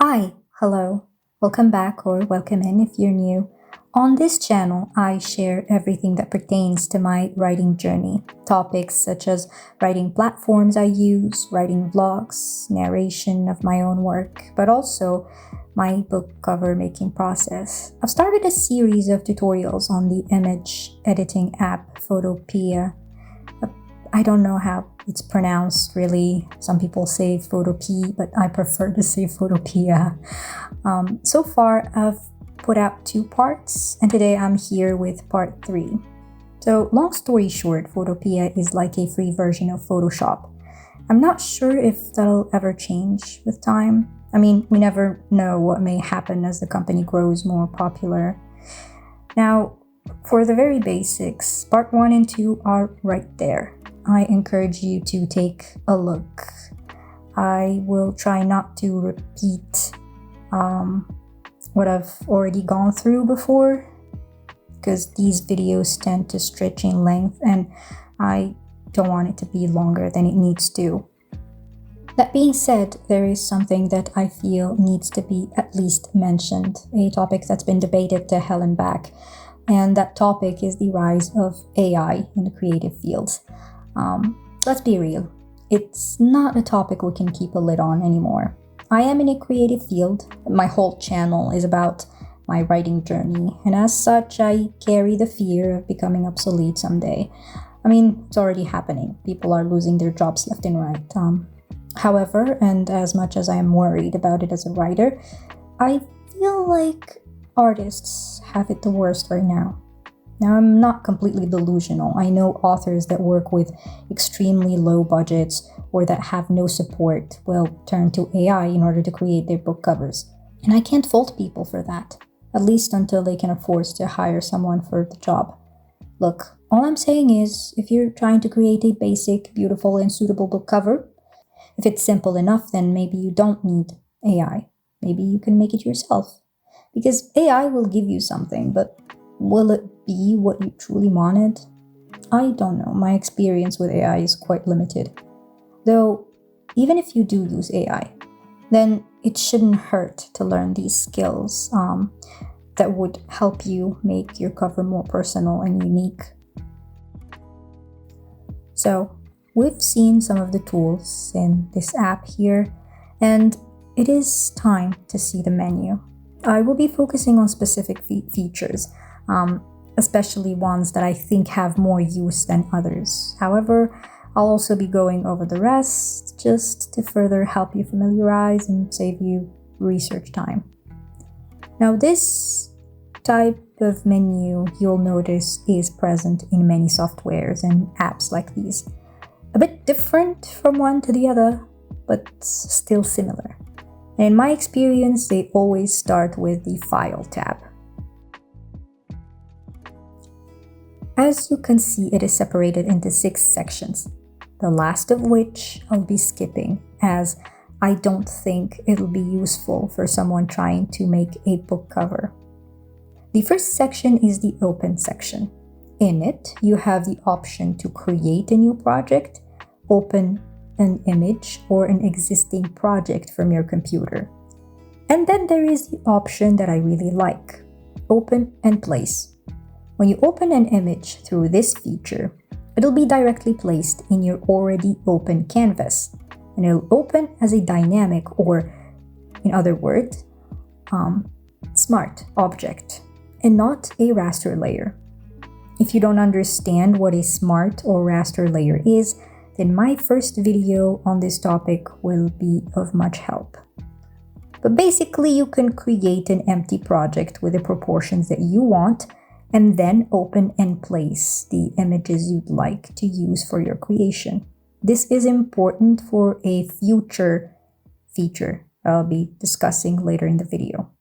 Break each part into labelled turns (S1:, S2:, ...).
S1: Hi, hello, welcome back or welcome in if you're new. On this channel, I share everything that pertains to my writing journey. Topics such as writing platforms I use, writing vlogs, narration of my own work, but also my book cover making process. I've started a series of tutorials on the image editing app Photopea. I don't know how it's pronounced really. Some people say Photopea, but I prefer to say Photopea. So far, I've put out 2 parts, and today I'm here with part 3. So, long story short, Photopea is like a free version of Photoshop. I'm not sure if that'll ever change with time. I mean, we never know what may happen as the company grows more popular. Now, for the very basics, part 1 and 2 are right there. I encourage you to take a look. I will try not to repeat what I've already gone through before, because these videos tend to stretch in length and I don't want it to be longer than it needs to. That being said, there is something that I feel needs to be at least mentioned, a topic that's been debated to hell and back, and that topic is the rise of AI in the creative fields. Let's be real, it's not a topic we can keep a lid on anymore. I am in a creative field. My whole channel is about my writing journey, and as such, I carry the fear of becoming obsolete someday. I mean, it's already happening. People are losing their jobs left and right. However, and as much as I am worried about it as a writer, I feel like artists have it the worst right now. Now, I'm not completely delusional. I know authors that work with extremely low budgets or that have no support will turn to AI in order to create their book covers. And I can't fault people for that, at least until they can afford to hire someone for the job. Look, all I'm saying is, if you're trying to create a basic, beautiful, and suitable book cover, if it's simple enough, then maybe you don't need AI. Maybe you can make it yourself. Because AI will give you something, but will it be what you truly wanted? I don't know. My experience with AI is quite limited. Though, even if you do use AI, then it shouldn't hurt to learn these skills that would help you make your cover more personal and unique. So, we've seen some of the tools in this app here, and it is time to see the menu. I will be focusing on specific features, especially ones that I think have more use than others. However, I'll also be going over the rest just to further help you familiarize and save you research time. Now, this type of menu you'll notice is present in many softwares and apps like these. A bit different from one to the other, but still similar. And in my experience, they always start with the File tab. As you can see, it is separated into 6 sections, the last of which I'll be skipping, as I don't think it'll be useful for someone trying to make a book cover. The first section is the Open section. In it, you have the option to create a new project, open an image or an existing project from your computer. And then there is the option that I really like, Open and Place. When you open an image through this feature, it'll be directly placed in your already open canvas, and it'll open as a dynamic, or in other words, smart object, and not a raster layer. If you don't understand what a smart or raster layer is, then my first video on this topic will be of much help. But basically, you can create an empty project with the proportions that you want, and then open and place the images you'd like to use for your creation. This is important for a future feature I'll be discussing later in the video.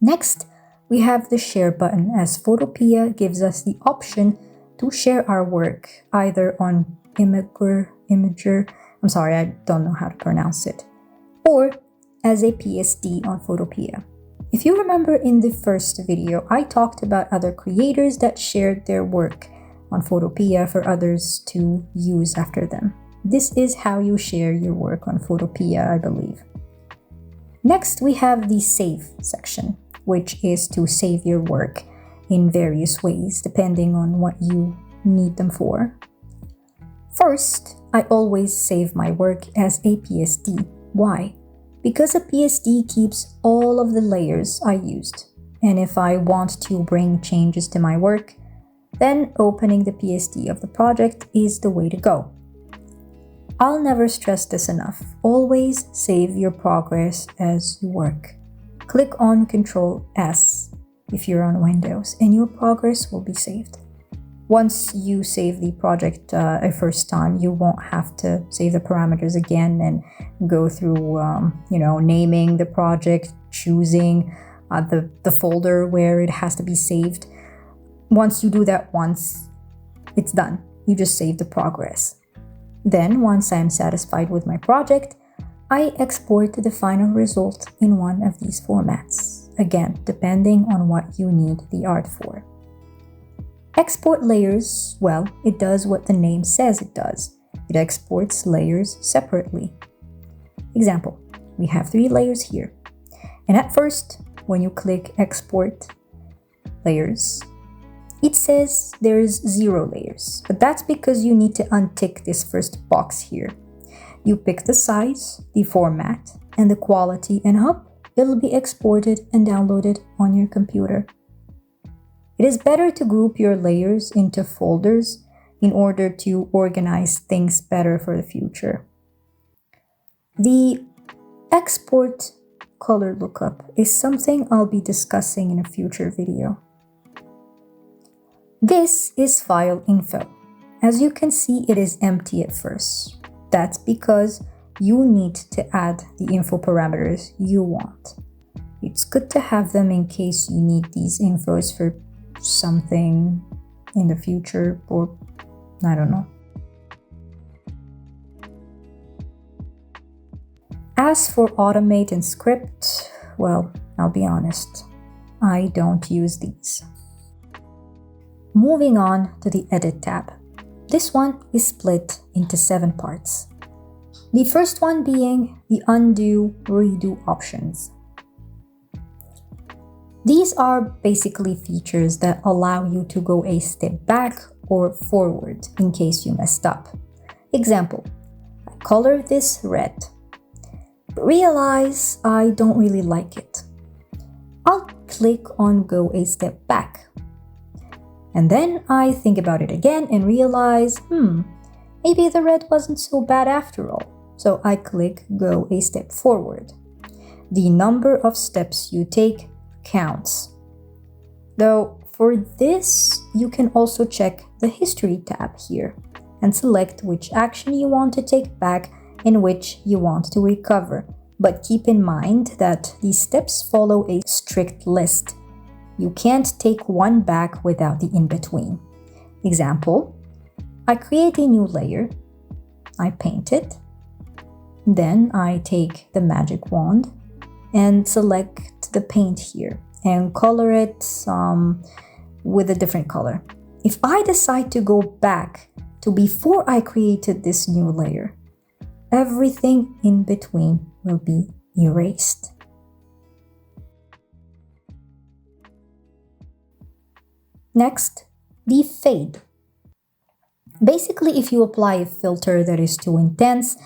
S1: Next, we have the Share button, as Photopea gives us the option to share our work either on Imager, I'm sorry, I don't know how to pronounce it, or as a PSD on Photopea. If you remember in the first video, I talked about other creators that shared their work on Photopea for others to use after them. This is how you share your work on Photopea, I believe. Next, we have the Save section, which is to save your work in various ways, depending on what you need them for. First, I always save my work as a PSD. Why? Because a PSD keeps all of the layers I used. And if I want to bring changes to my work, then opening the PSD of the project is the way to go. I'll never stress this enough. Always save your progress as you work. Click on Ctrl S if you're on Windows, and your progress will be saved. Once you save the project a first time, you won't have to save the parameters again and go through, naming the project, choosing the folder where it has to be saved. Once you do that once, it's done. You just save the progress. Then, once I'm satisfied with my project, I export the final result in one of these formats. Again, depending on what you need the art for. Export layers, well, it does what the name says it does. It exports layers separately. Example, we have 3 layers here. And at first, when you click Export Layers, it says there's 0 layers, but that's because you need to untick this first box here. You pick the size, the format, and the quality, and it'll be exported and downloaded on your computer. It is better to group your layers into folders in order to organize things better for the future. The export color lookup is something I'll be discussing in a future video. This is file info. As you can see, it is empty at first. That's because you need to add the info parameters you want. It's good to have them in case you need these infos for something in the future, or I don't know. As for automate and script, well, I'll be honest, I don't use these. Moving on to the Edit tab. This one is split into 7 parts. The first one being the Undo, Redo options. These are basically features that allow you to go a step back or forward in case you messed up. Example, I color this red, but realize I don't really like it. I'll click on Go a Step Back. And then I think about it again and realize, maybe the red wasn't so bad after all. So I click Go a Step Forward. The number of steps you take counts. Though for this, you can also check the History tab here and select which action you want to take back and which you want to recover. But keep in mind that these steps follow a strict list. You can't take one back without the in-between. Example, I create a new layer, I paint it, then I take the magic wand and select the paint here and color it with a different color. If I decide to go back to before I created this new layer, everything in between will be erased. Next, the fade. Basically, if you apply a filter that is too intense,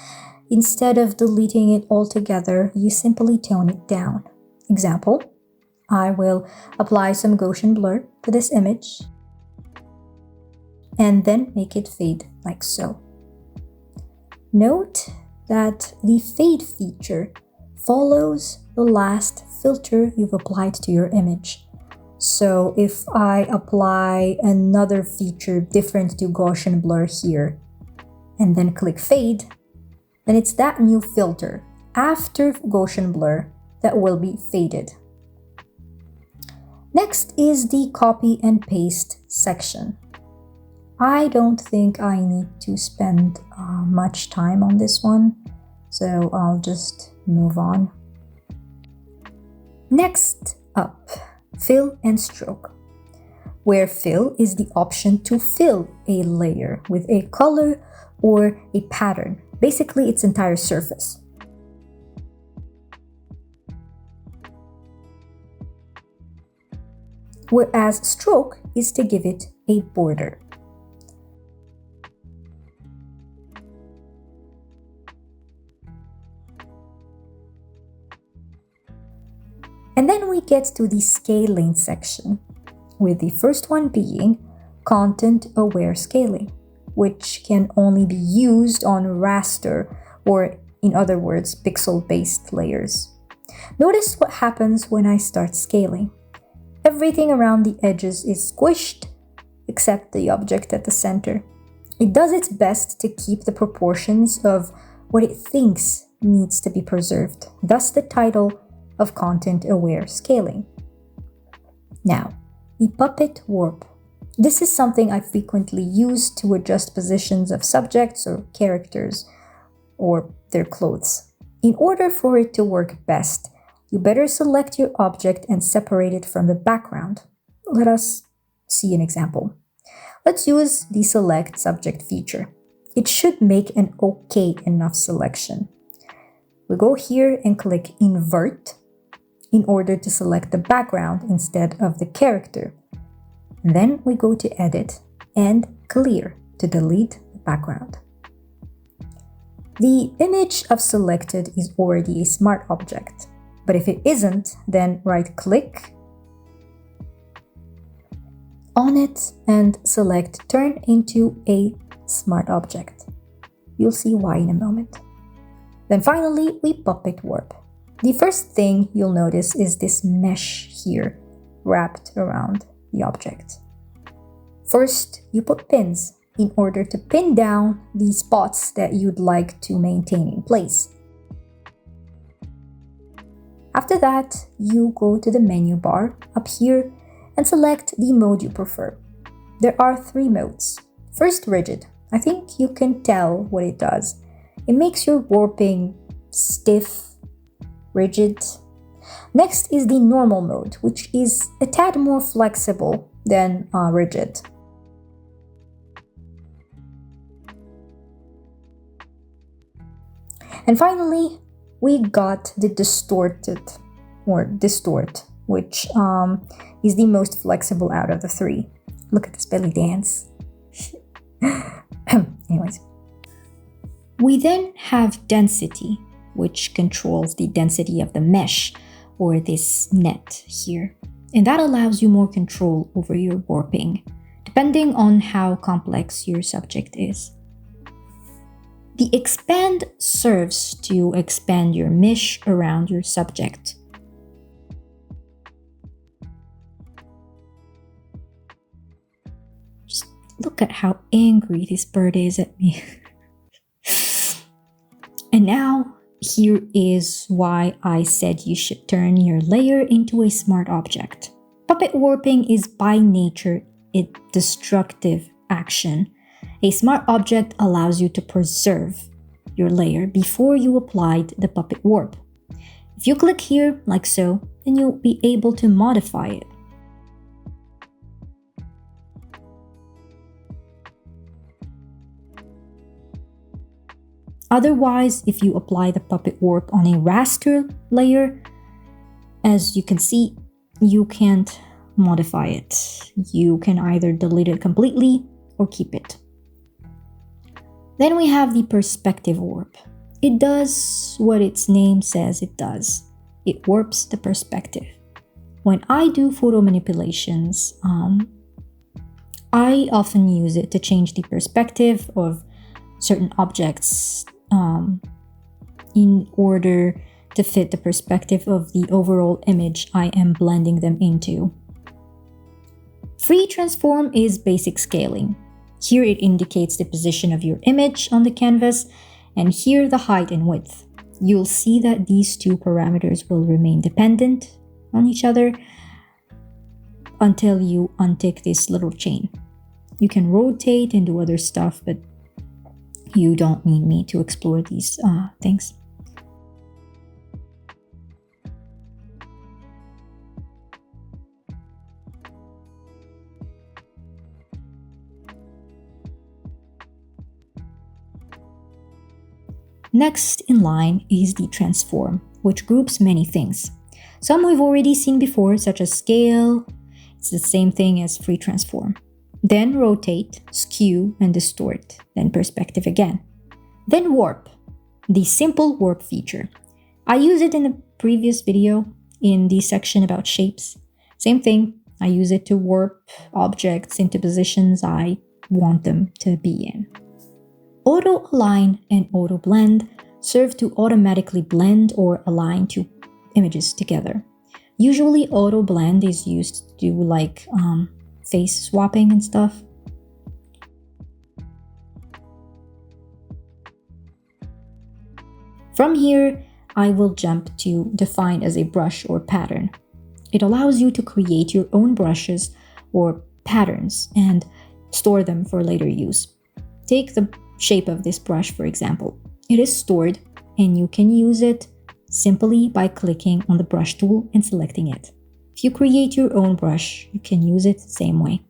S1: instead of deleting it altogether, you simply tone it down. Example, I will apply some Gaussian blur to this image and then make it fade like so. Note that the fade feature follows the last filter you've applied to your image. So if I apply another feature different to Gaussian blur here and then click fade, then it's that new filter after Gaussian blur that will be faded. Next is the copy and paste section. I don't think I need to spend much time on this one, so I'll just move on. Next up, fill and stroke, where fill is the option to fill a layer with a color or a pattern, basically its entire surface. Whereas stroke is to give it a border. And then we get to the scaling section, with the first one being content-aware scaling, which can only be used on raster, or in other words, pixel-based layers. Notice what happens when I start scaling. Everything around the edges is squished, except the object at the center. It does its best to keep the proportions of what it thinks needs to be preserved, thus the title of content-aware scaling. Now, the puppet warp. This is something I frequently use to adjust positions of subjects or characters or their clothes. In order for it to work best, you better select your object and separate it from the background. Let us see an example. Let's use the select subject feature. It should make an okay enough selection. We go here and click invert in order to select the background instead of the character. Then we go to edit and clear to delete the background. The image I've selected is already a smart object, but if it isn't, then right-click on it and select Turn into a Smart Object. You'll see why in a moment. Then finally, we puppet warp. The first thing you'll notice is this mesh here wrapped around the object. First, you put pins in order to pin down the spots that you'd like to maintain in place. After that, you go to the menu bar up here and select the mode you prefer. There are 3 modes. First, rigid. I think you can tell what it does. It makes your warping stiff, rigid. Next is the normal mode, which is a tad more flexible than rigid. And finally, we got the distorted or distort, which is the most flexible out of the 3. Look at this belly dance. Anyways. We then have density, which controls the density of the mesh or this net here. And that allows you more control over your warping, depending on how complex your subject is. The expand serves to expand your mesh around your subject. Just look at how angry this bird is at me. And now, here is why I said you should turn your layer into a smart object. Puppet warping is by nature a destructive action. A smart object allows you to preserve your layer before you applied the puppet warp. If you click here, like so, then you'll be able to modify it. Otherwise, if you apply the puppet warp on a raster layer, as you can see, you can't modify it. You can either delete it completely or keep it. Then we have the perspective warp. It does what its name says it does. It warps the perspective. When I do photo manipulations, I often use it to change the perspective of certain objects in order to fit the perspective of the overall image I am blending them into. Free transform is basic scaling. Here it indicates the position of your image on the canvas, and here the height and width. You'll see that these 2 parameters will remain dependent on each other until you untick this little chain. You can rotate and do other stuff, but you don't need me to explore these things. Next in line is the transform, which groups many things. Some we've already seen before, such as scale. It's the same thing as free transform. Then rotate, skew, and distort. Then perspective again. Then warp, the simple warp feature. I used it in a previous video in the section about shapes. Same thing, I use it to warp objects into positions I want them to be in. Auto align and auto blend serve to automatically blend or align two images together. Usually auto blend is used to do like face swapping and stuff. From here, I will jump to define as a brush or pattern. It allows you to create your own brushes or patterns and store them for later use. Take the shape of this brush, for example. It is stored and you can use it simply by clicking on the brush tool and selecting it. If you create your own brush, you can use it the same way.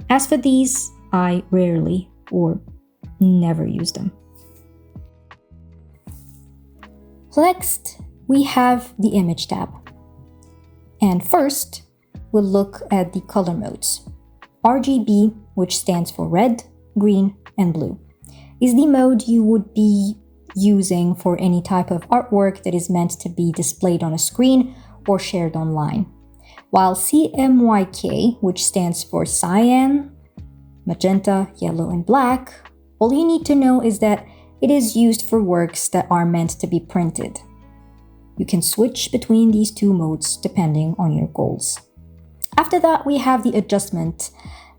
S1: As for these, I rarely or never use them. So next, we have the image tab. And first, we'll look at the color modes. RGB, which stands for red, green, and blue, is the mode you would be using for any type of artwork that is meant to be displayed on a screen or shared online. While CMYK, which stands for cyan, magenta, yellow, and black, all you need to know is that it is used for works that are meant to be printed. You can switch between these two modes depending on your goals. After that, we have the adjustment,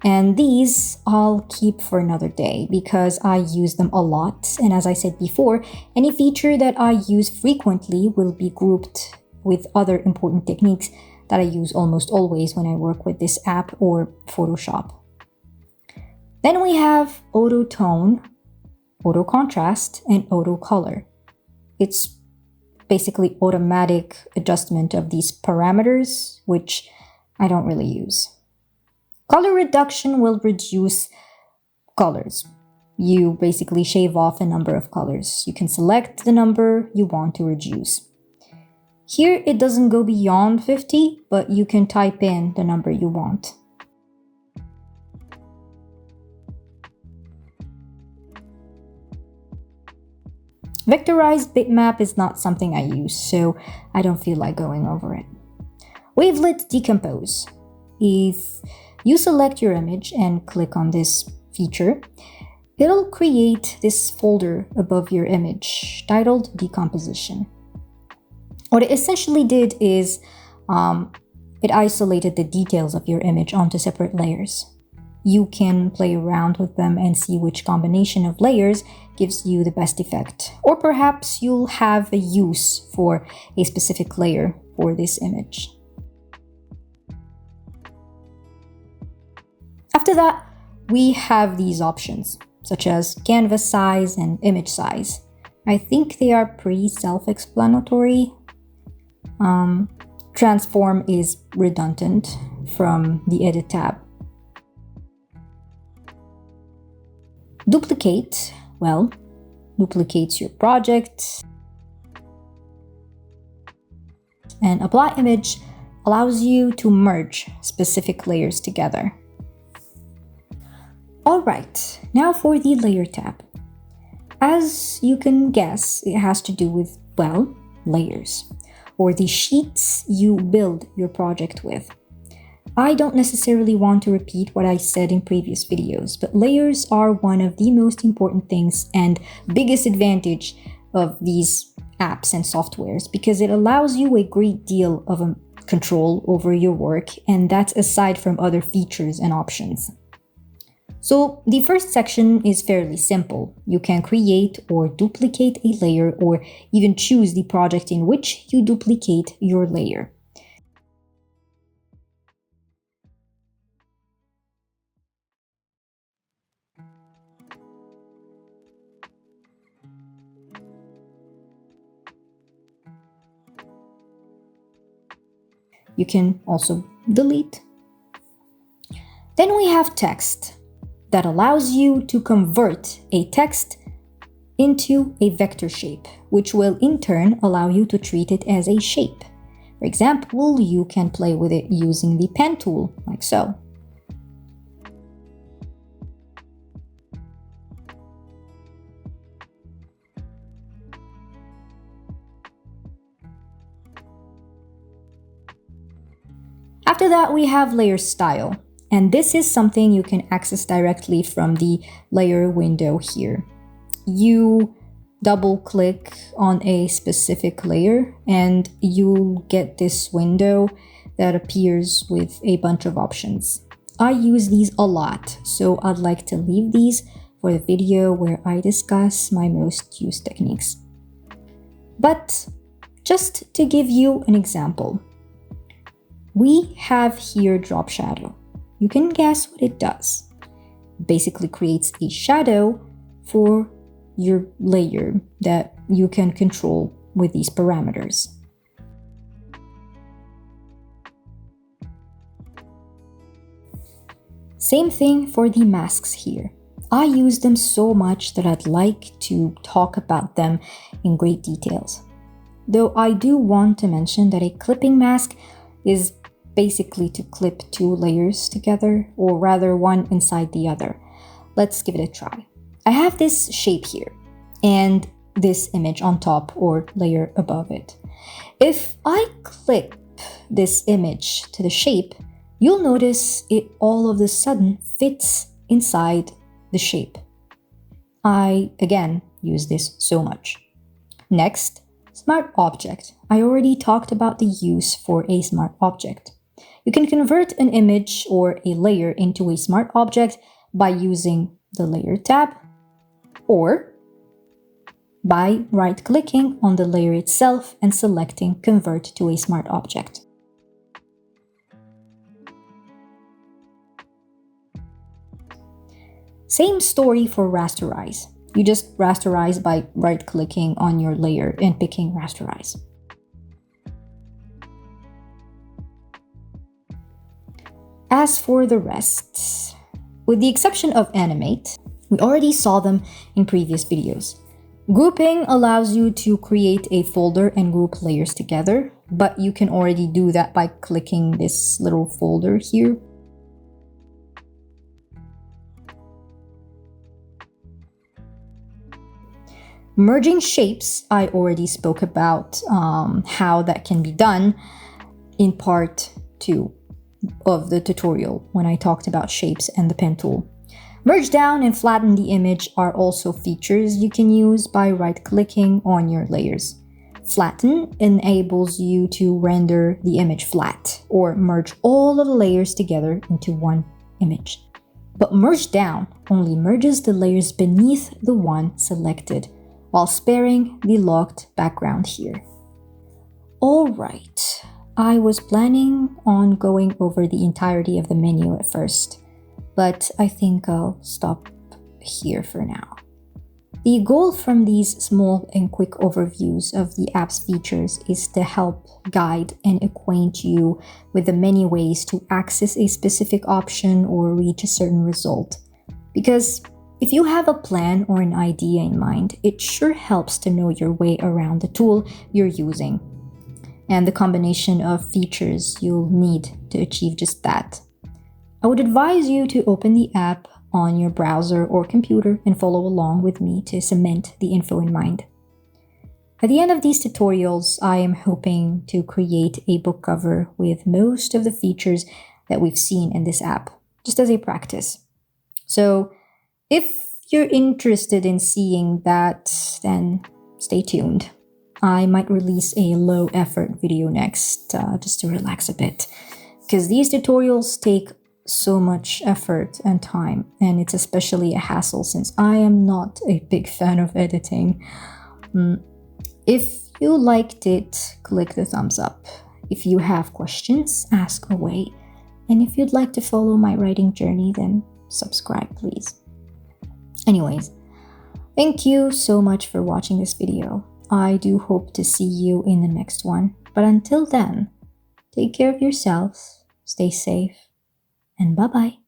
S1: and these I'll keep for another day because I use them a lot. And as I said before, any feature that I use frequently will be grouped with other important techniques that I use almost always when I work with this app or Photoshop. Then we have auto tone, auto contrast, and auto color. It's basically automatic adjustment of these parameters, which I don't really use. Color reduction will reduce colors. You basically shave off a number of colors. You can select the number you want to reduce. Here it doesn't go beyond 50, but you can type in the number you want. Vectorized bitmap is not something I use, so I don't feel like going over it. Wavelet decompose. If you select your image and click on this feature, it'll create this folder above your image titled decomposition. What it essentially did is it isolated the details of your image onto separate layers. You can play around with them and see which combination of layers gives you the best effect. Or perhaps you'll have a use for a specific layer for this image. After that, we have these options, such as canvas size and image size. I think they are pretty self-explanatory. Transform is redundant from the Edit tab. Duplicate, well, duplicates your project. And Apply Image allows you to merge specific layers together. Alright, now for the Layer tab. As you can guess, it has to do with, well, layers, or the sheets you build your project with. I don't necessarily want to repeat what I said in previous videos, but layers are one of the most important things and biggest advantage of these apps and softwares because it allows you a great deal of control over your work, and that's aside from other features and options. So the first section is fairly simple. You can create or duplicate a layer or even choose the project in which you duplicate your layer. you can also delete. Then we have text that allows you to convert a text into a vector shape, which will in turn allow you to treat it as a shape. For example, you can play with it using the pen tool, like so. After that, we have layer style, and this is something you can access directly from the layer window here. You double click on a specific layer and you'll get this window that appears with a bunch of options. I use these a lot, so I'd like to leave these for the video where I discuss my most used techniques. But just to give you an example, we have here drop shadow. You can guess what it does. It basically creates a shadow for your layer that you can control with these parameters. Same thing for the masks here. I use them so much that I'd like to talk about them in great details. Though I do want to mention that a clipping mask is basically to clip two layers together, or rather one inside the other. Let's give it a try. I have this shape here and this image on top or layer above it. If I clip this image to the shape, you'll notice it all of a sudden fits inside the shape. I, again, use this so much. Next, smart object. I already talked about the use for a smart object. You can convert an image or a layer into a smart object by using the Layer tab or by right-clicking on the layer itself and selecting Convert to a Smart Object. Same story for rasterize. You just rasterize by right-clicking on your layer and picking rasterize. As for the rest, with the exception of animate, we already saw them in previous videos. Grouping allows you to create a folder and group layers together, but you can already do that by clicking this little folder here. Merging shapes, I already spoke about how that can be done in part 2 of the tutorial when I talked about shapes and the pen tool. Merge down and flatten the image are also features you can use by right-clicking on your layers. Flatten enables you to render the image flat or merge all of the layers together into one image. But merge down only merges the layers beneath the one selected, while sparing the locked background here. Alright, I was planning on going over the entirety of the menu at first, but I think I'll stop here for now. The goal from these small and quick overviews of the app's features is to help guide and acquaint you with the many ways to access a specific option or reach a certain result. Because if you have a plan or an idea in mind, it sure helps to know your way around the tool you're using and the combination of features you'll need to achieve just that. I would advise you to open the app on your browser or computer and follow along with me to cement the info in mind. At the end of these tutorials, I am hoping to create a book cover with most of the features that we've seen in this app, just as a practice. So if you're interested in seeing that, then stay tuned. I might release a low-effort video next, just to relax a bit, because these tutorials take so much effort and time, and it's especially a hassle since I am not a big fan of editing. If you liked it, click the thumbs up. If you have questions, ask away. And if you'd like to follow my writing journey, then subscribe, please. Anyways, thank you so much for watching this video. I do hope to see you in the next one. But until then, Take care of yourselves, stay safe, and bye bye.